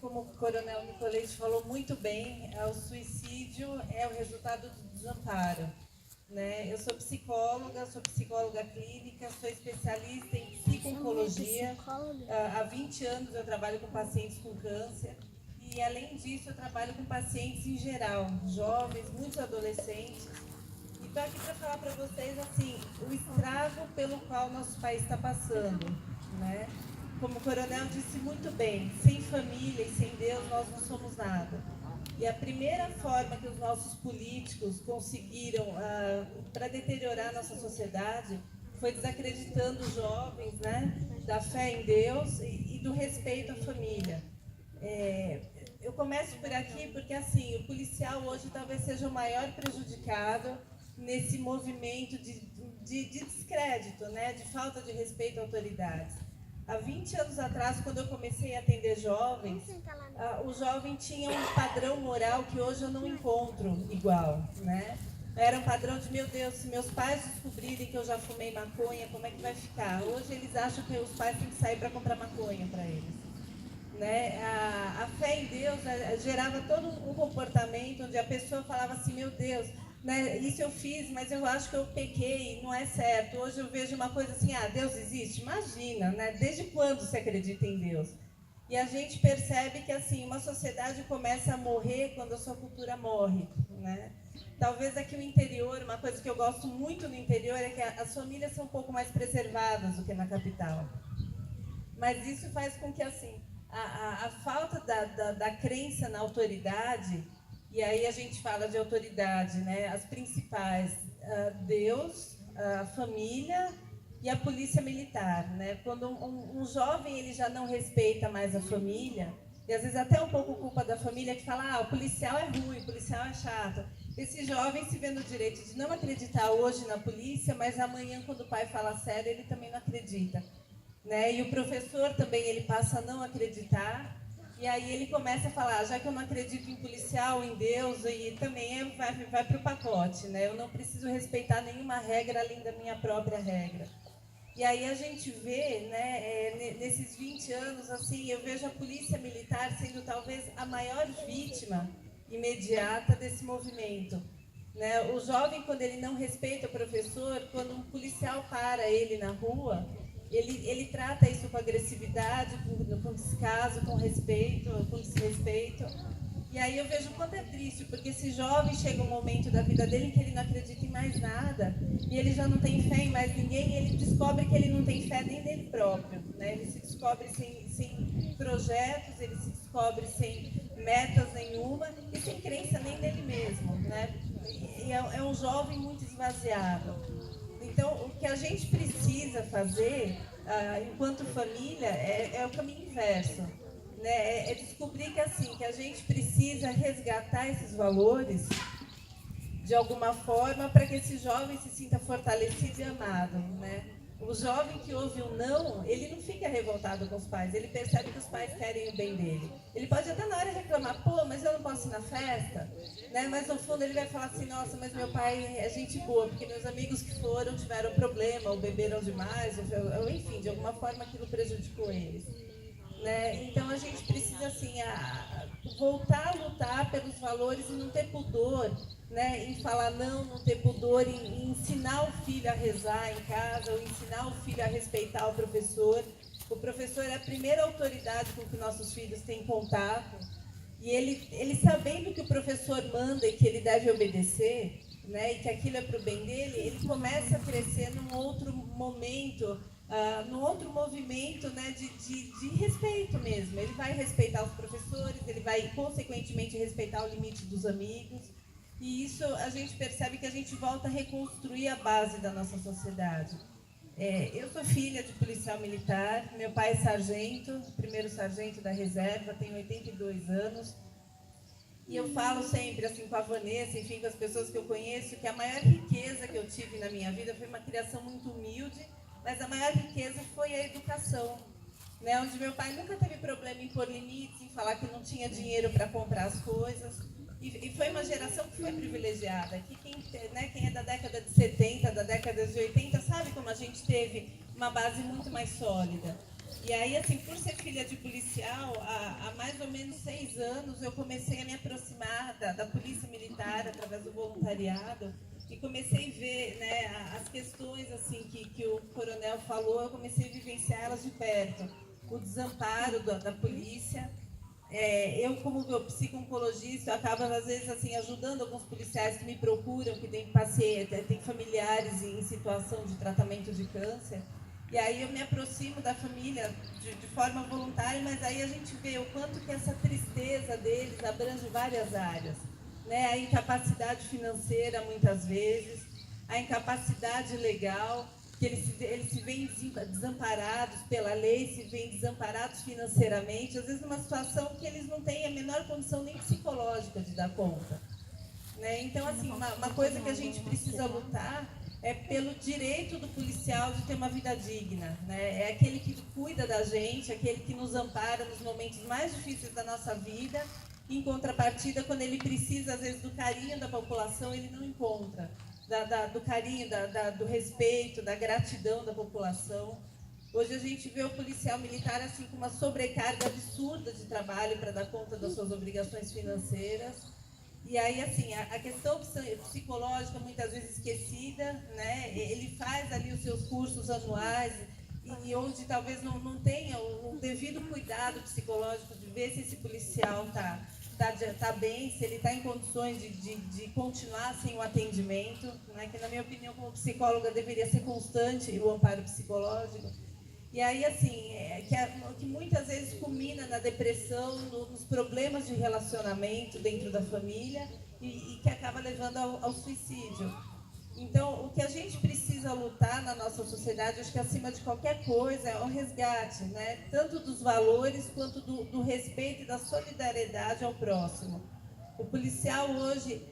Como o Coronel Nicolete falou muito bem, o suicídio é o resultado do desamparo. Né? Eu sou psicóloga clínica, sou especialista em psico-oncologia. Há 20 anos eu trabalho com pacientes com câncer e, além disso, eu trabalho com pacientes em geral, jovens, muitos adolescentes. E estou aqui para falar para vocês assim, o estrago pelo qual nosso país está passando. Né? Como o Coronel disse muito bem, sem família e sem Deus nós não somos nada. E a primeira forma que os nossos políticos conseguiram para deteriorar a nossa sociedade foi desacreditando os jovens, né, da fé em Deus e do respeito à família. Eu começo por aqui porque assim, o policial hoje talvez seja o maior prejudicado nesse movimento de descrédito, né, de falta de respeito à autoridades. Há 20 anos atrás, quando eu comecei a atender jovens, o jovem tinha um padrão moral que hoje eu não encontro igual, né? Era um padrão de, meu Deus, se meus pais descobrirem que eu já fumei maconha, como é que vai ficar? Hoje eles acham que os pais têm que sair para comprar maconha para eles. Né? A fé em Deus gerava todo um comportamento onde a pessoa falava assim, meu Deus, né, isso eu fiz, mas eu acho que eu pequei, não é certo. Hoje eu vejo uma coisa assim, Deus existe? Imagina, né? Desde quando você acredita em Deus? E a gente percebe que assim, uma sociedade começa a morrer quando a sua cultura morre. Né? Talvez aqui no interior, uma coisa que eu gosto muito no interior é que as famílias são um pouco mais preservadas do que na capital. Mas isso faz com que assim, a falta da crença na autoridade, e aí a gente fala de autoridade, né? As principais, Deus, a família e a polícia militar. Né? Quando um jovem ele já não respeita mais a família, e às vezes até um pouco culpa da família que fala, o policial é ruim, o policial é chato. Esse jovem se vê no direito de não acreditar hoje na polícia, mas amanhã, quando o pai fala sério, ele também não acredita. Né? E o professor também ele passa a não acreditar, e aí ele começa a falar, já que eu não acredito em policial, em Deus, e também vai para o pacote, né? Eu não preciso respeitar nenhuma regra além da minha própria regra. E aí a gente vê, né, nesses 20 anos, assim, eu vejo a polícia militar sendo talvez a maior vítima imediata desse movimento. Né? O jovem, quando ele não respeita o professor, quando um policial para ele na rua, ele trata isso com agressividade, com descaso, com respeito, com desrespeito. E aí eu vejo o quanto é triste, porque esse jovem chega um momento da vida dele em que ele não acredita em mais nada, e ele já não tem fé em mais ninguém, e ele descobre que ele não tem fé nem nele próprio. Né? Ele se descobre sem projetos, ele se descobre sem metas nenhuma, e sem crença nem nele mesmo. Né? E é um jovem muito esvaziado. Então, o que a gente precisa fazer, enquanto família, é o caminho inverso. Né? É descobrir que, assim, que a gente precisa resgatar esses valores de alguma forma para que esse jovem se sinta fortalecido e amado. Né? O jovem que ouve um não, ele não fica revoltado com os pais, ele percebe que os pais querem o bem dele. Ele pode até na hora reclamar, mas eu não posso ir na festa, né? Mas no fundo ele vai falar assim, nossa, mas meu pai é gente boa, porque meus amigos que foram tiveram problema, ou beberam demais, ou enfim, de alguma forma aquilo prejudicou eles. Né? Então a gente precisa assim, voltar a lutar pelos valores e não ter pudor, né? Em falar não ter pudor em ensinar o filho a rezar em casa, ou ensinar o filho a respeitar o professor. O professor é a primeira autoridade com que nossos filhos têm contato, e ele sabendo que o professor manda e que ele deve obedecer, né? E que aquilo é para o bem dele, ele começa a crescer num outro momento, num outro movimento, né, de respeito mesmo. Ele vai respeitar os professores, ele vai, consequentemente, respeitar o limite dos amigos. E isso a gente percebe que a gente volta a reconstruir a base da nossa sociedade. Eu sou filha de policial militar, meu pai é sargento, primeiro sargento da reserva, tenho 82 anos. E eu falo sempre assim com a Vanessa, enfim, com as pessoas que eu conheço, que a maior riqueza que eu tive na minha vida foi uma criação muito humilde, mas a maior riqueza foi a educação, né? Onde meu pai nunca teve problema em pôr limites, em falar que não tinha dinheiro para comprar as coisas. E foi uma geração que foi privilegiada. Que quem é da década de 70, da década de 80, sabe como a gente teve uma base muito mais sólida. E aí, assim, por ser filha de policial, há mais ou menos 6 anos eu comecei a me aproximar da polícia militar através do voluntariado e comecei a ver, né, as questões assim que o coronel falou, eu comecei a vivenciá-las de perto. O desamparo da polícia. Eu, como psico-oncologista, acabo, às vezes, assim, ajudando alguns policiais que me procuram, que têm pacientes, têm familiares em situação de tratamento de câncer. E aí eu me aproximo da família de forma voluntária, mas aí a gente vê o quanto que essa tristeza deles abrange várias áreas. Né? A incapacidade financeira, muitas vezes, a incapacidade legal, que eles se veem desamparados pela lei, se veem desamparados financeiramente, às vezes numa situação que eles não têm a menor condição nem psicológica de dar conta. Né? Então, assim, uma coisa que a gente precisa lutar é pelo direito do policial de ter uma vida digna. Né? É aquele que cuida da gente, aquele que nos ampara nos momentos mais difíceis da nossa vida. Em contrapartida, quando ele precisa, às vezes, do carinho da população, ele não encontra. Do carinho, do respeito, da gratidão da população. Hoje a gente vê o policial militar assim com uma sobrecarga absurda de trabalho para dar conta das suas obrigações financeiras. E aí, assim, a questão psicológica, muitas vezes esquecida, né? Ele faz ali os seus cursos anuais e onde talvez não tenha o devido cuidado psicológico de ver se esse policial está bem, se ele está em condições de continuar sem o atendimento, né? Que, na minha opinião, como psicóloga, deveria ser constante o amparo psicológico. E aí, assim, que muitas vezes culmina na depressão, nos problemas de relacionamento dentro da família e que acaba levando ao suicídio. Então, o que a gente precisa lutar na nossa sociedade, acho que acima de qualquer coisa, é o resgate, né? Tanto dos valores quanto do respeito e da solidariedade ao próximo. O policial hoje,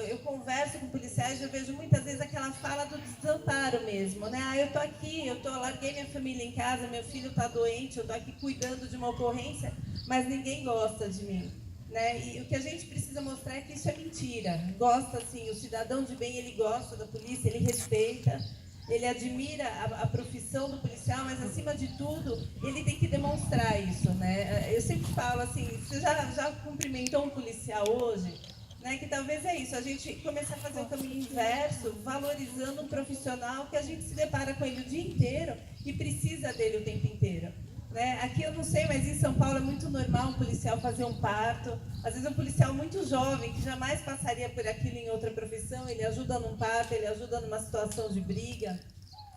eu converso com policiais e eu vejo muitas vezes aquela fala do desamparo mesmo, né? Eu estou aqui, larguei minha família em casa, meu filho está doente, eu estou aqui cuidando de uma ocorrência, mas ninguém gosta de mim. Né? E o que a gente precisa mostrar é que isso é mentira. Gosta, assim, o cidadão de bem, ele gosta da polícia, ele respeita, ele admira a profissão do policial, mas, acima de tudo, ele tem que demonstrar isso. Né? Eu sempre falo assim, você já cumprimentou um policial hoje? Né? Que talvez é isso, a gente começar a fazer o caminho inverso, valorizando um profissional que a gente se depara com ele o dia inteiro e precisa dele o tempo inteiro. Né? Aqui eu não sei, mas em São Paulo é muito normal um policial fazer um parto. Às vezes um policial muito jovem, que jamais passaria por aquilo em outra profissão, ele ajuda num parto, ele ajuda numa situação de briga,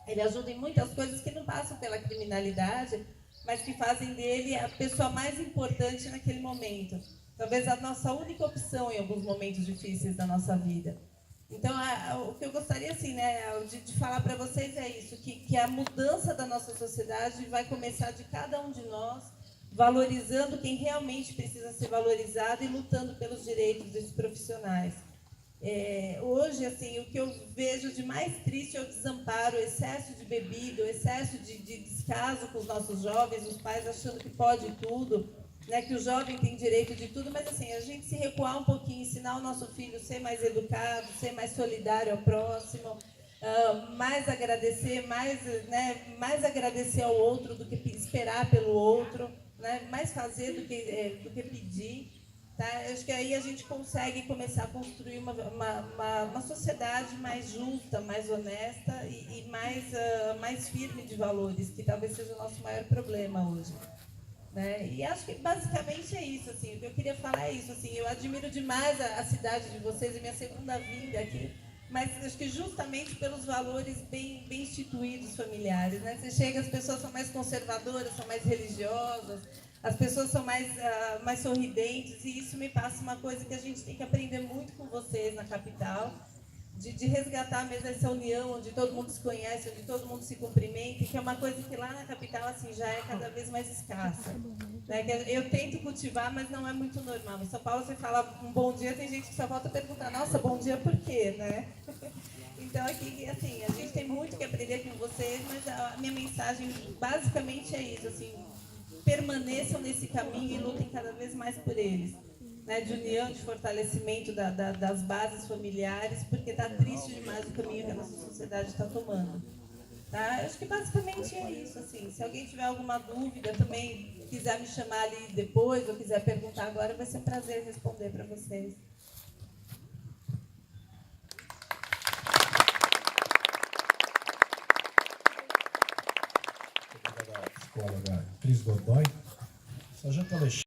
ele ajuda em muitas coisas que não passam pela criminalidade, mas que fazem dele a pessoa mais importante naquele momento. Talvez a nossa única opção em alguns momentos difíceis da nossa vida. Então, o que eu gostaria assim, né, de falar para vocês é isso, que a mudança da nossa sociedade vai começar de cada um de nós, valorizando quem realmente precisa ser valorizado e lutando pelos direitos desses profissionais. Hoje, assim, o que eu vejo de mais triste é o desamparo, o excesso de bebida, o excesso de descaso com os nossos jovens, os pais achando que pode tudo, né, que o jovem tem direito de tudo, mas assim, a gente se recuar um pouquinho, ensinar o nosso filho a ser mais educado, ser mais solidário ao próximo, mais agradecer, mais agradecer ao outro do que esperar pelo outro, né, mais fazer do que pedir. Tá? Eu acho que aí a gente consegue começar a construir uma sociedade mais justa, mais honesta e mais firme de valores, que talvez seja o nosso maior problema hoje. Né? E acho que basicamente é isso, assim, o que eu queria falar é isso, assim, eu admiro demais a cidade de vocês, é minha segunda vinda aqui, mas acho que justamente pelos valores bem instituídos familiares, né? Você chega, as pessoas são mais conservadoras, são mais religiosas, as pessoas são mais sorridentes, e isso me passa uma coisa que a gente tem que aprender muito com vocês na capital, de resgatar mesmo essa união, onde todo mundo se conhece, onde todo mundo se cumprimenta, que é uma coisa que lá na capital assim, já é cada vez mais escassa. Né? Eu tento cultivar, mas não é muito normal. Em São Paulo, você fala um bom dia, tem gente que só volta a perguntar, nossa, bom dia por quê? Né? Então, aqui, assim, a gente tem muito que aprender com vocês, mas a minha mensagem basicamente é isso, assim, permaneçam nesse caminho e lutem cada vez mais por eles. Né, de união, de fortalecimento das bases familiares, porque está triste demais o caminho que a nossa sociedade está tomando. Tá? Acho que basicamente é isso. Assim. Se alguém tiver alguma dúvida também, quiser me chamar ali depois, ou quiser perguntar agora, vai ser um prazer responder para vocês. Obrigada, psicóloga Cris Godoy. Sargento Alexandre.